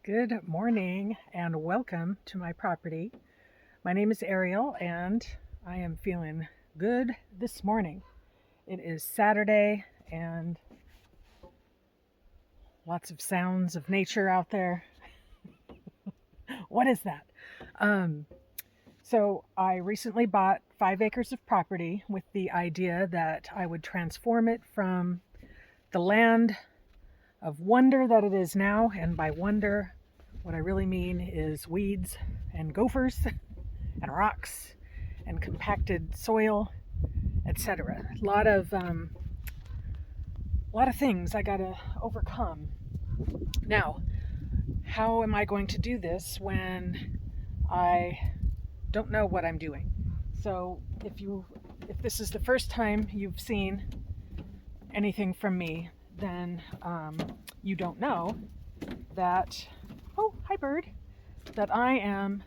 Good morning and welcome to my property. My name is Ariel and I am feeling good this morning. It is Saturday and lots of sounds of nature out there. What is that? Um, so I recently bought 5 acres of property with the idea that I would transform it from the land of wonder that it is now, and by wonder, what I really mean is weeds and gophers and rocks and compacted soil, etc. A lot of things I gotta overcome. Now, how am I going to do this when I don't know what I'm doing? So, if this is the first time you've seen anything from me, then you don't know that. Oh, hi, bird. That I am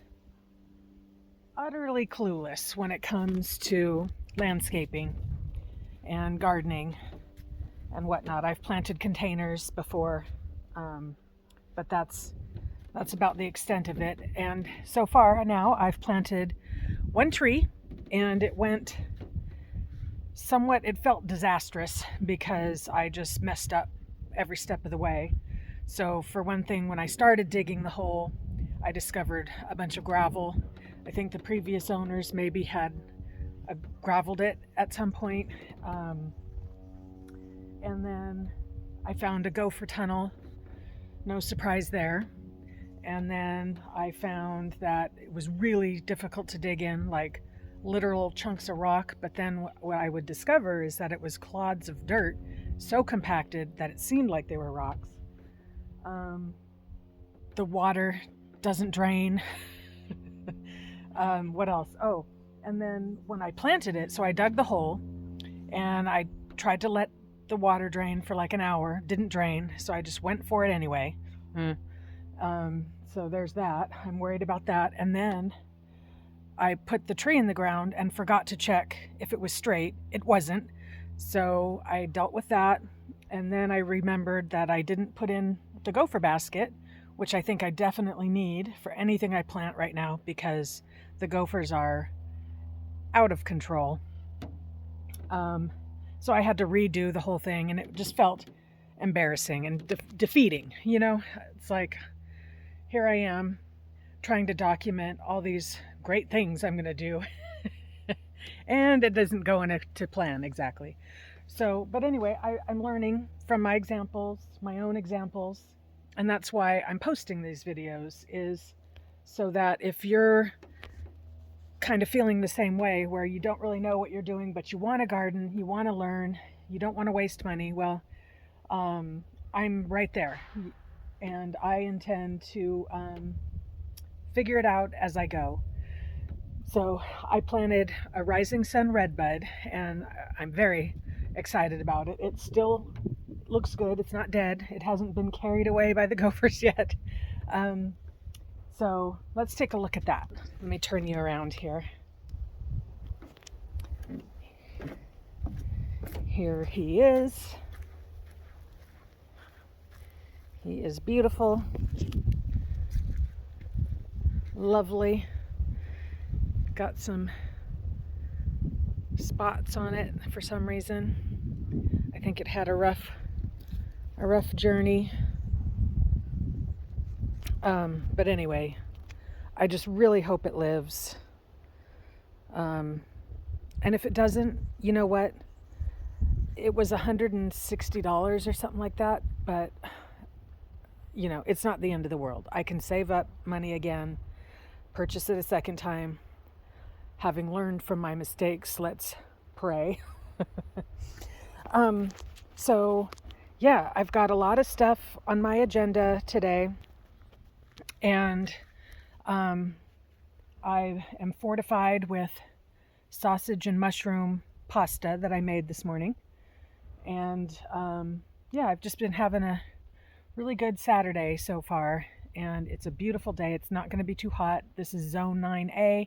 utterly clueless when it comes to landscaping and gardening and whatnot. I've planted containers before, but that's about the extent of it. And so far now, I've planted one tree, and it felt disastrous because I just messed up every step of the way. So for one thing, when I started digging the hole, I discovered a bunch of gravel. I think the previous owners maybe had graveled it at some point. And then I found a gopher tunnel. No surprise there. And then I found that it was really difficult to dig in, like literal chunks of rock. But then what I would discover is that it was clods of dirt, so compacted that it seemed like they were rocks. The water doesn't drain. What else? Oh, and then when I planted it, so I dug the hole and I tried to let the water drain for like an hour. Didn't drain, so I just went for it anyway. So there's that. I'm worried about that. And then I put the tree in the ground and forgot to check if it was straight. It wasn't. So I dealt with that. And then I remembered that I didn't put in the gopher basket, which I think I definitely need for anything I plant right now because the gophers are out of control. So I had to redo the whole thing, and it just felt embarrassing and defeating. It's like, here I am trying to document all these great things I'm going to do, and it doesn't go into plan exactly. So, but anyway, I'm learning from my examples, my own examples, and that's why I'm posting these videos, is so that if you're kind of feeling the same way, where you don't really know what you're doing, but you want to garden, you want to learn, you don't want to waste money, well, I'm right there, and I intend to figure it out as I go. So I planted a rising sun redbud, and I'm very excited about it. It still looks good. It's not dead. It hasn't been carried away by the gophers yet. So let's take a look at that. Let me turn you around here. Here he is. He is beautiful, lovely. Got some spots on it for some reason. I think it had a rough journey. But anyway, I just really hope it lives. And if it doesn't, you know what? It was $160 or something like that, but it's not the end of the world. I can save up money again, purchase it a second time. Having learned from my mistakes, let's pray. So yeah, I've got a lot of stuff on my agenda today, and I am fortified with sausage and mushroom pasta that I made this morning. And yeah, I've just been having a really good Saturday so far, and it's a beautiful day. It's not going to be too hot. This is zone 9A,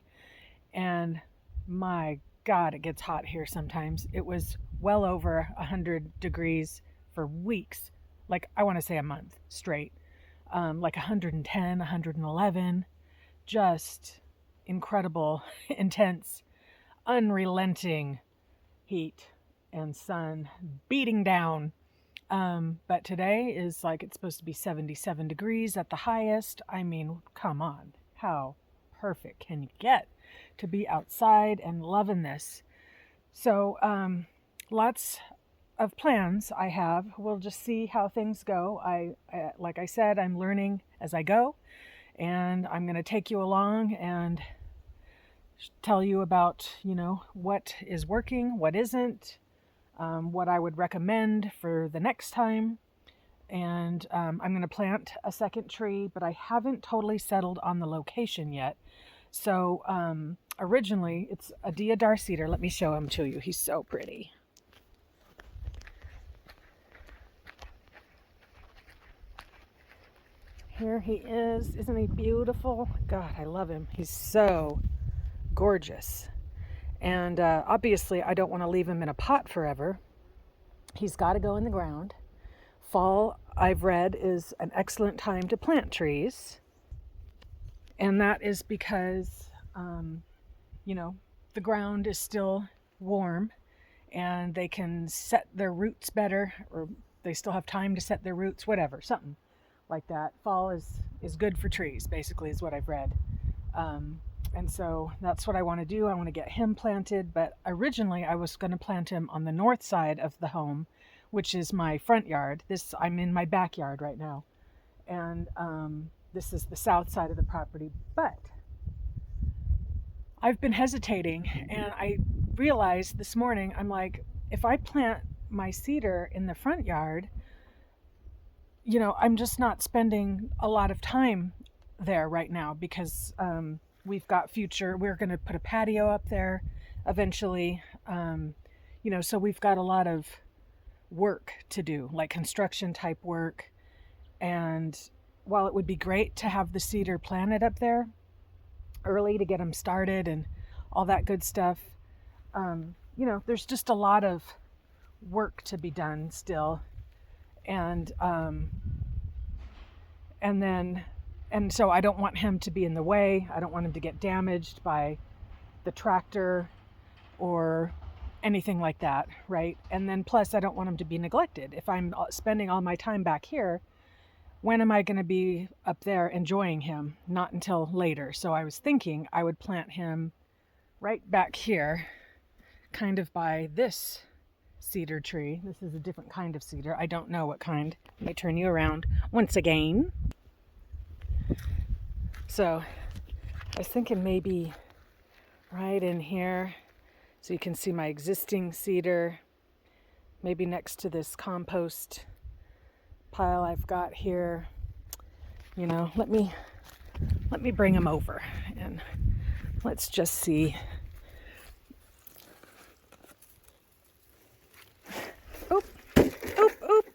and my God, it gets hot here sometimes. It was well over 100 degrees for weeks, like I want to say a month straight. like 110, 111, just incredible, intense, unrelenting heat and sun beating down. But today is like it's supposed to be 77 degrees at the highest. I mean, come on. How perfect can you get to be outside and loving this? So, lots of plans I have. We'll just see how things go. Like I said, I'm learning as I go, and I'm going to take you along and tell you about, what is working, what isn't, what I would recommend for the next time. And I'm going to plant a second tree, but I haven't totally settled on the location yet. So originally it's a Deodar Cedar. Let me show him to you. He's so pretty. Here he is. Isn't he beautiful? God, I love him. He's so gorgeous. And obviously I don't want to leave him in a pot forever. He's got to go in the ground. Fall, I've read, is an excellent time to plant trees. And that is because, the ground is still warm and they can set their roots better, or they still have time to set their roots, whatever, something like that. Fall is good for trees, basically, is what I've read. And so that's what I want to do. I want to get him planted, but originally I was going to plant him on the north side of the home, which is my front yard. I'm in my backyard right now. And this is the south side of the property. But I've been hesitating, and I realized this morning, I'm like, if I plant my cedar in the front yard, I'm just not spending a lot of time there right now because we're going to put a patio up there eventually. So we've got a lot of work to do, like construction type work. And while it would be great to have the cedar planted up there early to get them started and all that good stuff, there's just a lot of work to be done still. And so I don't want him to be in the way. I don't want him to get damaged by the tractor or anything like that, right? And then plus I don't want him to be neglected. If I'm spending all my time back here, when am I going to be up there enjoying him? Not until later. So I was thinking I would plant him right back here, kind of by this cedar tree. This is a different kind of cedar. I don't know what kind. Let me turn you around once again. So I was thinking maybe right in here, so you can see my existing cedar, maybe next to this compost pile I've got here. Let me bring him over and let's just see. Oop, oop, oop.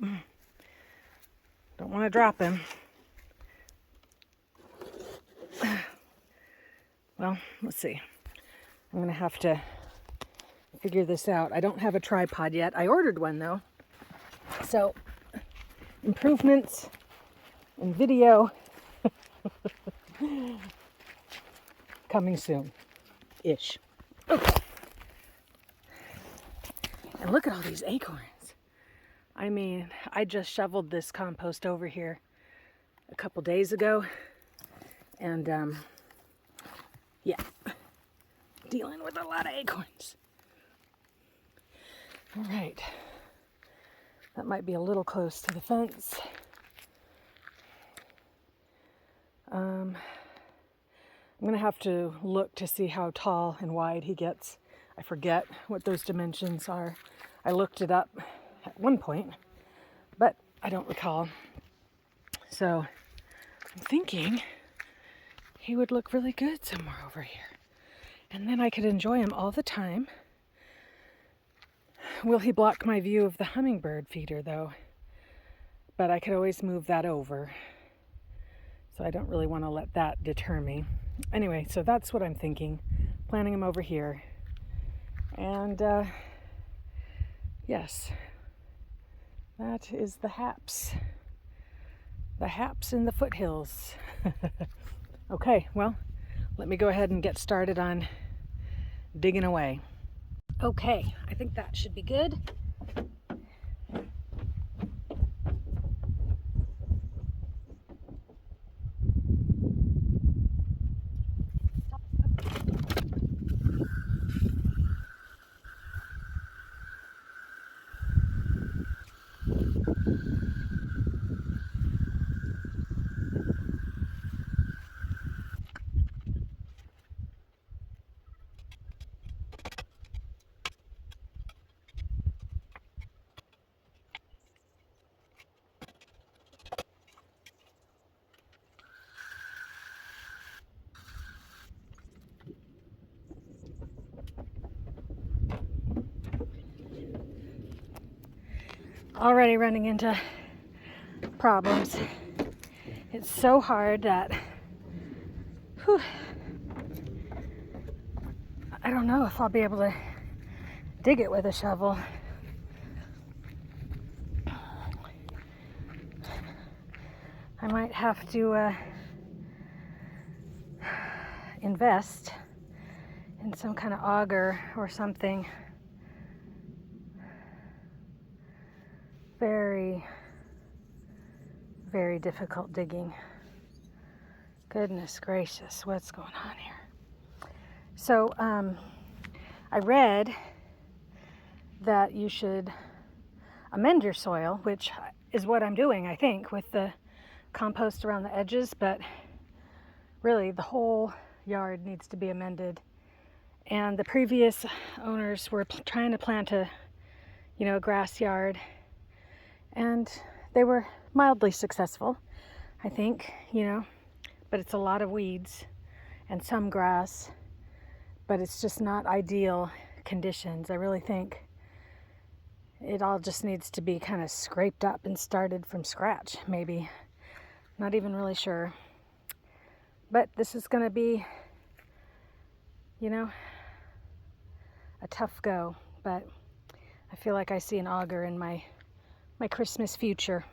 Don't want to drop him. Well, let's see. I'm going to have to figure this out. I don't have a tripod yet. I ordered one though. So, improvements in video coming soon-ish. Okay. And look at all these acorns. I mean, I just shoveled this compost over here a couple days ago. And, yeah, dealing with a lot of acorns. All right. That might be a little close to the fence. I'm going to have to look to see how tall and wide he gets. I forget what those dimensions are. I looked it up at one point, but I don't recall. So I'm thinking he would look really good somewhere over here. And then I could enjoy him all the time. Will he block my view of the hummingbird feeder though? But I could always move that over. So I don't really want to let that deter me. Anyway, so that's what I'm thinking. Planting him over here. And yes, that is the haps. The haps in the foothills. Okay, well, let me go ahead and get started on digging away. Okay, I think that should be good. Already running into problems. It's so hard that I don't know if I'll be able to dig it with a shovel. I might have to invest in some kind of auger or something. Very, very difficult digging. Goodness gracious, what's going on here? So I read that you should amend your soil, which is what I'm doing, I think, with the compost around the edges, but really the whole yard needs to be amended. And the previous owners were trying to plant a grass yard, and they were mildly successful, I think, but it's a lot of weeds and some grass, but it's just not ideal conditions. I really think it all just needs to be kind of scraped up and started from scratch, maybe. Not even really sure. But this is going to be, a tough go, but I feel like I see an auger in my Christmas future.